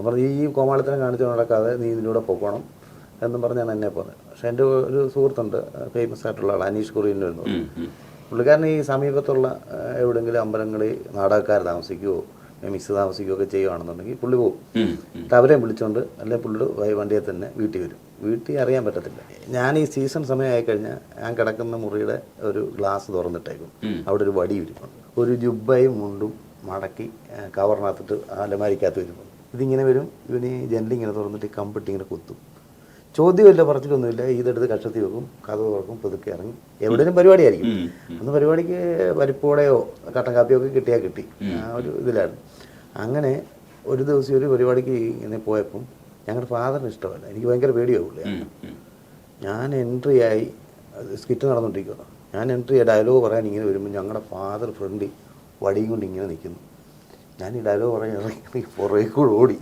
പറഞ്ഞു ഈ കോമാളിത്തരം കാണിച്ചു നടക്കാതെ നീ ഇതിലൂടെ പൊക്കോണം എന്നും പറഞ്ഞാണ് എന്നെ പറഞ്ഞത്. പക്ഷേ എൻ്റെ ഒരു സുഹൃത്തുണ്ട്, ഫേമസ് ആയിട്ടുള്ള ആൾ, അനീഷ് കുറിയൻ എന്ന് പറഞ്ഞു. പുള്ളിക്കാരൻ ഈ സമീപത്തുള്ള എവിടെയെങ്കിലും അമ്പലങ്ങളിൽ നാടകക്കാർ താമസിക്കുമോ മിക്സ് താമസിക്കുകയോ ഒക്കെ ചെയ്യുകയാണെന്നുണ്ടെങ്കിൽ പുള്ളി പോകും. എന്നിട്ട് അവരെ വിളിച്ചുകൊണ്ട് അല്ലെങ്കിൽ പുള്ളിയുടെ വണ്ടിയെ തന്നെ വീട്ടിൽ വരും. വീട്ടിൽ അറിയാൻ പറ്റത്തില്ല. ഞാൻ ഈ സീസൺ സമയമായി കഴിഞ്ഞാൽ ഞാൻ കിടക്കുന്ന മുറിയുടെ ഒരു ഗ്ലാസ് തുറന്നിട്ടേക്കും. അവിടെ ഒരു വടി ഇരിപ്പുണ്ട്. ഒരു ജുബ്ബയും മുണ്ടും മടക്കി കവറിനകത്തിട്ട് അലമാരിക്കകത്ത് വരുമ്പോൾ ഇതിങ്ങനെ വരും. ഇവന് ജനലിങ്ങനെ തുറന്നിട്ട് കമ്പിട്ട് ഇങ്ങനെ കുത്തും. ചോദ്യമില്ല, പറച്ചിലൊന്നുമില്ല. ഇതെടുത്ത് കക്ഷത്തി വെക്കും, കഥ തുറക്കും, പതുക്കെ ഇറങ്ങി എവിടെയും പരിപാടിയായിരിക്കും. അന്ന് പരിപാടിക്ക് പരിപ്പോടെയോ കട്ടൻ കാപ്പിയോ ഒക്കെ കിട്ടിയാൽ കിട്ടി, ആ ഒരു ഇതിലാണ്. അങ്ങനെ ഒരു ദിവസം ഒരു പരിപാടിക്ക് ഇങ്ങനെ പോയപ്പം ഞങ്ങളുടെ ഫാദറിന് ഇഷ്ടമല്ല, എനിക്ക് ഭയങ്കര പേടിയാവില്ല. ഞാൻ എൻട്രി ആയി, സ്കിറ്റ് നടന്നുകൊണ്ടിരിക്കുകയാണ്. ഞാൻ എൻട്രി ആയി ഡയലോഗ് പറയാൻ ഇങ്ങനെ വരുമ്പോൾ ഞങ്ങളുടെ ഫാദർ ഫ്രണ്ടിൽ വടിയും കൊണ്ട് ഇങ്ങനെ നിൽക്കുന്നു. ഞാൻ ഈ ഡയലോഗ് പറയാൻ ഇറങ്ങി പുറകെ കൂടെ ഓടി.